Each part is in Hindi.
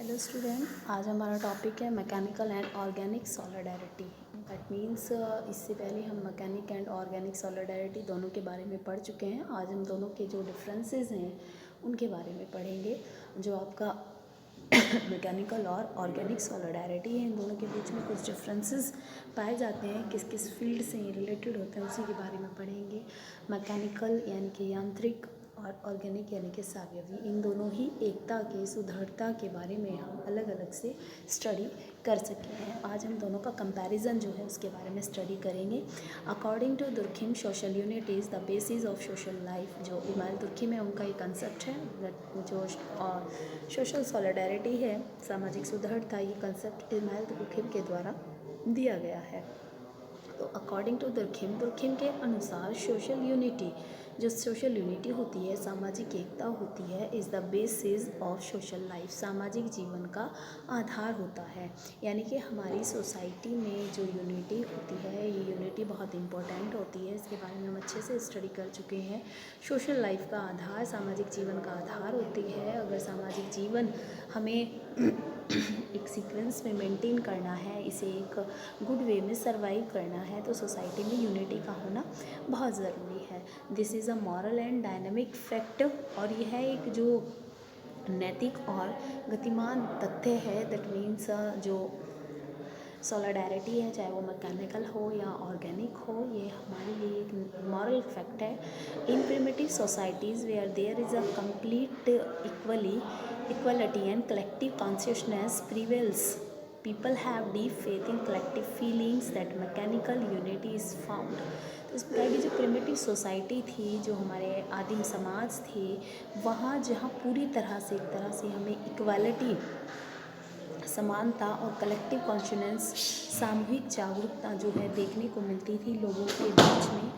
हेलो स्टूडेंट, आज हमारा टॉपिक है mechanical and organic solidarity. That means इससे पहले हम मैकेनिक एंड ऑर्गेनिक सॉलिडैरिटी दोनों के बारे में पढ़ चुके हैं। आज हम दोनों के जो डिफरेंसेस हैं उनके बारे में पढ़ेंगे। जो आपका मैकेनिकल और ऑर्गेनिक सॉलिडैरिटी है, इन दोनों के बीच में कुछ डिफरेंसेस पाए जाते हैं, किस किस फील्ड से ये रिलेटेड होते हैं उसी के बारे में पढ़ेंगे। मैकेनिकल यानी कि यांत्रिक और ऑर्गेनिक यानी कि सावयवी, इन दोनों ही एकता के सुदृढ़ता के बारे में हम अलग अलग से स्टडी कर सके हैं। आज हम दोनों का कंपैरिजन जो है उसके बारे में स्टडी करेंगे। According to Durkheim, social unit is the basis of social life. जो इमाइल दुर्खिम है उनका ये कंसेप्ट है, जो सोशल सॉलिडैरिटी है, सामाजिक सुदृढ़ता, ये कंसेप्ट इमाइल दुर्खिम के द्वारा दिया गया है। तो अकॉर्डिंग टू दुर्खिम के अनुसार जो सोशल यूनिटी होती है, सामाजिक एकता होती है, is the basis of social life, सामाजिक जीवन का आधार होता है। यानी कि हमारी सोसाइटी में जो यूनिटी होती है, ये यूनिटी बहुत इम्पोर्टेंट होती है। इसके बारे में हम अच्छे से स्टडी कर चुके हैं। सोशल लाइफ का आधार, सामाजिक जीवन का आधार होती है। अगर सामाजिक जीवन हमें एक सीक्वेंस में मेंटेन करना है, इसे एक गुड वे में सर्वाइव करना है, तो सोसाइटी में यूनिटी का होना बहुत ज़रूरी है। This is a moral and dynamic fact, और यह एक जो नैतिक और गतिमान तथ्य है। दैट मीन्स जो सॉलिडैरिटी है, चाहे वो मैकेनिकल हो या ऑर्गेनिक हो, ये हमारे लिए एक मॉरल फैक्ट है। In primitive societies where there is a complete equality and collective consciousness prevails, people have deep faith in collective feelings that mechanical unity is found। तो इस प्रकार की जो प्रिमिटिव सोसाइटी थी, जो हमारे आदिम समाज थे, वहाँ जहाँ पूरी तरह से हमें इक्वालिटी, समानता और कलेक्टिव कॉन्शियस, सामूहिक जागरूकता जो है देखने को मिलती थी लोगों के बीच में।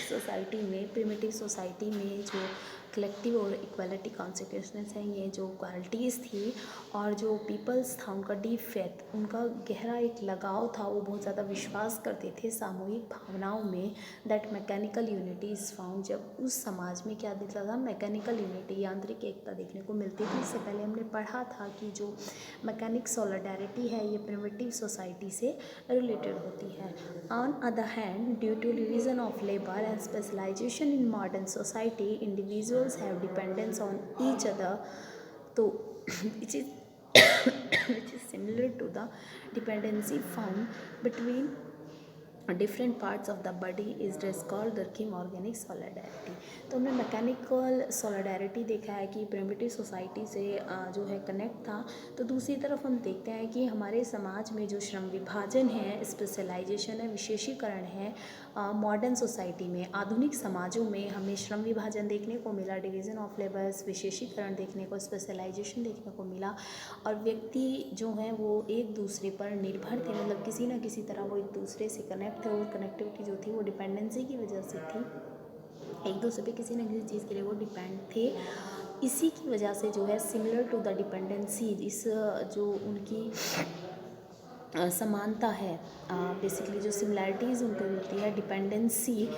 सोसाइटी में, प्रिमिटिव सोसाइटी में जो कलेक्टिव और इक्वालिटी कॉन्सिक्वेंसेस हैं, ये जो क्वालिटीज़ थी, और जो पीपल्स था उनका डीप फेथ, उनका गहरा एक लगाव था, वो बहुत ज़्यादा विश्वास करते थे सामूहिक भावनाओं में। That mechanical unity is found, जब उस समाज में क्या दिखता था, मैकेनिकल यूनिटी, यांत्रिक एकता देखने को मिलती थी। इससे पहले हमने पढ़ा था कि जो मैकेनिक सॉलिडैरिटी है, ये प्रिमिटिव सोसाइटी से रिलेटेड होती है। On other hand, due to division of labour and specialisation in modern society, individuals have dependence on each other, तो which is similar to the dependency found between different parts of the body is called Durkheim organic solidarity. तो हमने मैकेनिकल सॉलिडैरिटी देखा है कि प्रिमिटिव सोसाइटी से जो है कनेक्ट था। तो दूसरी तरफ हम देखते हैं कि हमारे समाज में जो श्रम विभाजन है, स्पेशलाइजेशन है, विशेषीकरण है, मॉडर्न सोसाइटी में, आधुनिक समाजों में हमें श्रम विभाजन देखने को मिला, डिवीज़न ऑफ लेबर्स, विशेषीकरण देखने को, स्पेशलाइजेशन देखने को मिला, और व्यक्ति जो हैं वो एक दूसरे पर निर्भर थे, मतलब किसी न किसी तरह वो एक दूसरे से कनेक्ट थे, और कनेक्टिविटी जो थी वो डिपेंडेंसी की वजह से थी, एक दूसरे पे किसी न किसी चीज़ के लिए वो डिपेंड थे। इसी की वजह से जो है सिमिलर टू द डिपेंडेंसी, इस जो उनकी समानता है, बेसिकली जो सिमिलैरिटीज़ उनको मिलती है, डिपेंडेंसी,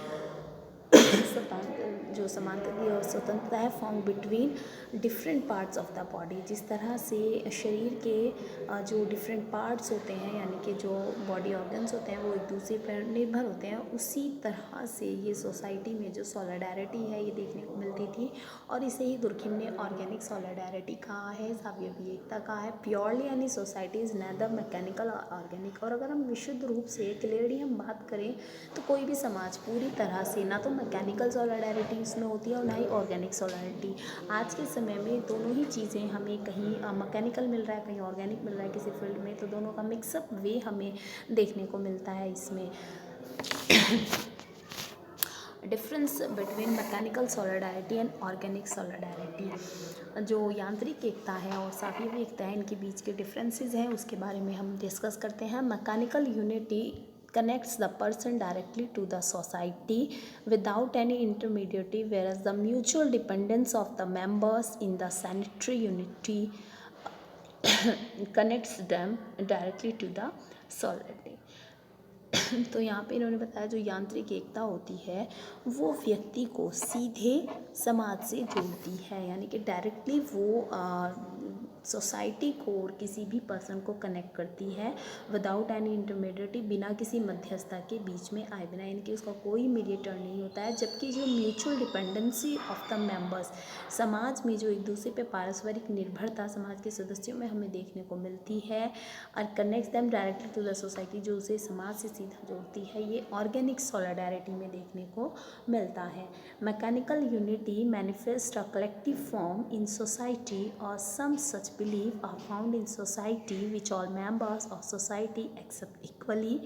जो समानता की और स्वतंत्रता है, found between different parts of the body. जिस तरह से शरीर के जो डिफरेंट पार्ट्स होते हैं, यानी कि जो बॉडी ऑर्गन्स होते हैं, वो एक दूसरे पर निर्भर होते हैं, उसी तरह से ये सोसाइटी में जो सॉलिडैरिटी है ये देखने को मिलती थी। और इसे ही दुर्खिम ने ऑर्गेनिक सॉलिडैरिटी कहा है, सावयवी एकता कहा है। प्योरली यानी सोसाइटी इज़ नैदर मैकेनिकल और ऑर्गेनिक। और अगर हम विशुद्ध रूप से क्लियरली हम बात करें तो कोई भी समाज पूरी तरह से ना तो मैकेनिकल सॉलिडैरिटी इसमें होती है और ना ही ऑर्गेनिक सॉलिडैरिटी। आज के समय में दोनों ही चीज़ें हमें कहीं मैकेनिकल मिल रहा है, कहीं ऑर्गेनिक मिल रहा है किसी फील्ड में, तो दोनों का मिक्सअप वे हमें देखने को मिलता है इसमें। Difference between mechanical solidarity and organic solidarity, जो यांत्रिक एकता है और सावयवी एकता है, इनके बीच के डिफरेंसेस हैं, उसके बारे में हम डिस्कस करते हैं। Mechanical unity connects the person directly to the society without any intermediary, whereas the mutual dependence of the members in the sanitary unity connects them directly to the solidity। तो यहाँ पे इन्होंने बताया जो यांत्रिक एकता होती है वो व्यक्ति को सीधे समाज से जोड़ती है, यानी कि डायरेक्टली वो सोसाइटी को और किसी भी पर्सन को कनेक्ट करती है विदाउट एनी इंटरमीडिएटी, बिना किसी मध्यस्थता के बीच में आए बिना, यानी कि उसका कोई मीडिएटर नहीं होता है। जबकि जो mutual dependency of the members, समाज में जो एक दूसरे पे पारस्परिक निर्भरता समाज के सदस्यों में हमें देखने को मिलती है और connects them directly to the society, जो उसे समाज से सीधा जोड़ती है, ये ऑर्गेनिक सॉलिडारिटी में देखने को मिलता है। Mechanical unity manifest a collective form in society और some such believe are found in society which all members of society accept equally.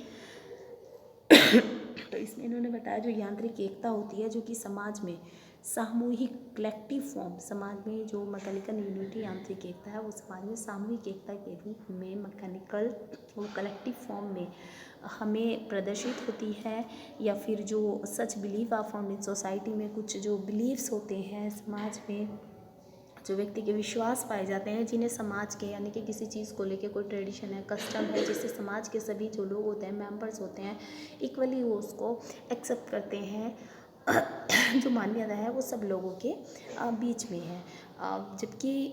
तो इसमें इन्होंने बताया जो यांत्रिक एकता होती है जो कि समाज में सामूहिक कलेक्टिव फॉर्म, समाज में जो मैकेनिकल यूनिटी यांत्रिक एकता है वो समाज में सामूहिक एकता के रूप में मैकेनिकल वो कलेक्टिव फॉर्म में हमें प्रदर्शित होती है। या फिर जो such believe are found in society में कुछ जो बिलीव्स होते हैं समाज में, जो व्यक्ति के विश्वास पाए जाते हैं जिन्हें समाज के यानी कि किसी चीज़ को लेके कोई ट्रेडिशन है, कस्टम है, जिससे समाज के सभी जो लोग होते हैं, मेंबर्स होते हैं, इक्वली वो उसको एक्सेप्ट करते हैं। जो मान्यता है वो सब लोगों के बीच में है। जबकि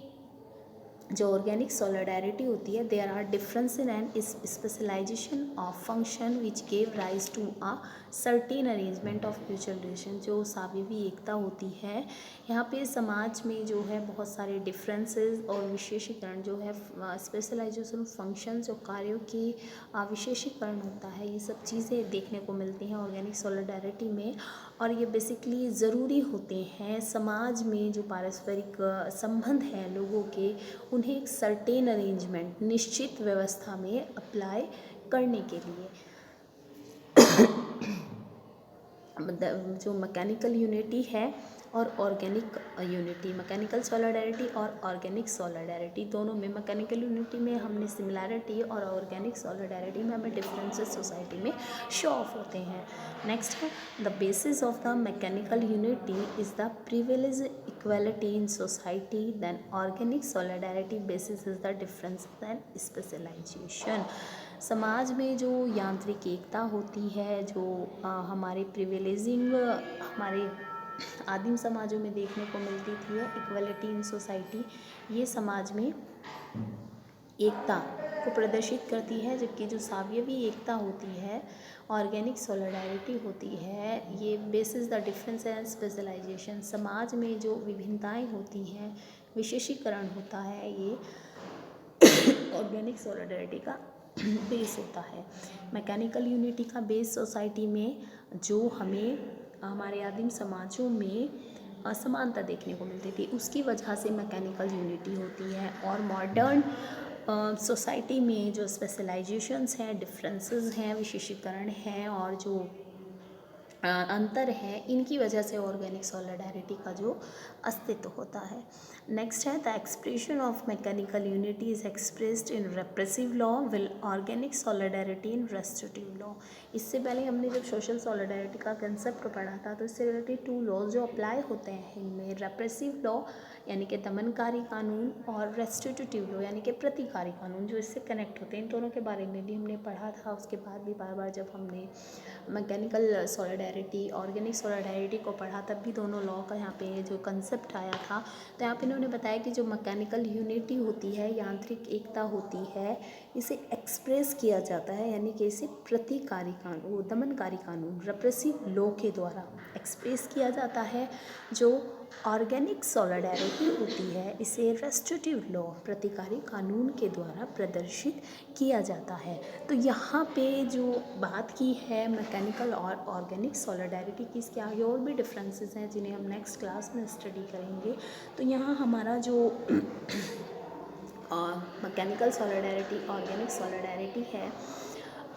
जो ऑर्गेनिक सॉलिडारिटी होती है, there are difference in and specialisation of function which gave rise to a certain arrangement of mutual relation. जो साविवी एकता होती है, यहाँ पे समाज में जो है बहुत सारे डिफरेंसेस और विशेषीकरण जो है, स्पेशलाइजेशन फंक्शन जो कार्यों की विशेषीकरण होता है, ये सब चीज़ें देखने को मिलती हैं ऑर्गेनिक सॉलिडारिटी में। और ये बेसिकली ज़रूरी होते हैं समाज में जो पारस्परिक संबंध हैं लोगों के, उन्हें एक सर्टेन अरेंजमेंट निश्चित व्यवस्था में अप्लाई करने के लिए। जो मैकेनिकल यूनिटी है और ऑर्गेनिक यूनिटी, मैकेनिकल सॉलिडारिटी और ऑर्गेनिक सॉलिडारिटी दोनों में, मैकेनिकल यूनिटी में हमने सिमिलैरिटी और ऑर्गेनिक सॉलिडारिटी में हमें डिफरेंसेस सोसाइटी में शो ऑफ होते हैं। नेक्स्ट है the basis of the mechanical unity is the privilege equality in society, then organic solidarity basis is the difference and specialisation. समाज में जो यांत्रिक एकता होती है, जो हमारे प्रिविलेजिंग हमारे आदिम समाजों में देखने को मिलती थी, इक्वलिटी इन सोसाइटी, ये समाज में एकता को प्रदर्शित करती है। जबकि जो सावयवी एकता होती है, ऑर्गेनिक सॉलिडारिटी होती है, ये basis the difference and specialisation, समाज में जो विभिन्नताएं होती हैं, विशेषीकरण होता है, ये ऑर्गेनिक सॉलिडारिटी का बेस होता है। मैकेनिकल यूनिटी का बेस सोसाइटी में जो हमें हमारे आदिम समाजों में असमानता देखने को मिलती थी, उसकी वजह से मैकेनिकल यूनिटी होती है। और मॉडर्न सोसाइटी में जो स्पेशलाइजेशंस हैं, डिफरेंसेस हैं, विशेषीकरण हैं और जो अंतर है, इनकी वजह से ऑर्गेनिक सॉलिडारिटी का जो अस्तित्व होता है। नेक्स्ट है the expression of mechanical unity is expressed in repressive law will organic solidarity in restrictive law. इससे पहले हमने जब सोशल सॉलिडारिटी का कंसेप्ट पढ़ा था तो इससे रिलेटेड 2 लॉज जो अप्लाई होते हैं, इनमें रेप्रेसिव लॉ यानी कि दमनकारी कानून और रेस्टिट्यूटिव लॉ यानी कि प्रतिकारी कानून, जो इससे कनेक्ट होते हैं। इन दोनों के बारे में भी हमने पढ़ा था। उसके बाद भी बार बार जब हमने मैकेनिकल सॉलिडारिटी ऑर्गेनिक सॉलिडारिटी को पढ़ा, तब भी दोनों लॉ का यहाँ पे जो कंसेप्ट आया था। तो यहाँ पे इन्होंने बताया कि जो मैकेनिकल यूनिटी होती है, यांत्रिक एकता होती है, इसे एक्सप्रेस किया जाता है यानी कि इसे प्रतिकारी कानून, दमनकारी कानून, रेप्रेसिव लॉ के द्वारा एक्सप्रेस किया जाता है। जो ऑर्गेनिक सॉलिडारिटी होती है, इसे रेस्ट्रिक्टिव लॉ, प्रतिकारी कानून के द्वारा प्रदर्शित किया जाता है। तो यहाँ पे जो बात की है मैकेनिकल और ऑर्गेनिक सॉलिडारिटी की, इसके आगे और भी डिफरेंसेस हैं जिन्हें हम नेक्स्ट क्लास में स्टडी करेंगे। तो यहाँ हमारा जो मैकेनिकल सॉलिडारिटी ऑर्गेनिक सॉलिडारिटी है,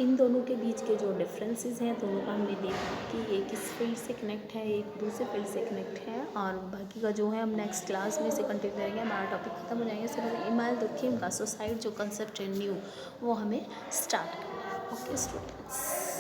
इन दोनों के बीच के जो डिफरेंसेस हैं, दोनों का हमने देखा कि एक किस फील्ड से कनेक्ट है, एक दूसरे फील्ड से कनेक्ट है, और बाकी का जो है हम नेक्स्ट क्लास में से कंटिन्यू करेंगे। हमारा टॉपिक खत्म हो जाएगा। उसके बाद इमाइल दुर्कheim का सोसाइटी जो कंसेप्ट है न्यू, वो हमें स्टार्ट करना है। Okay students.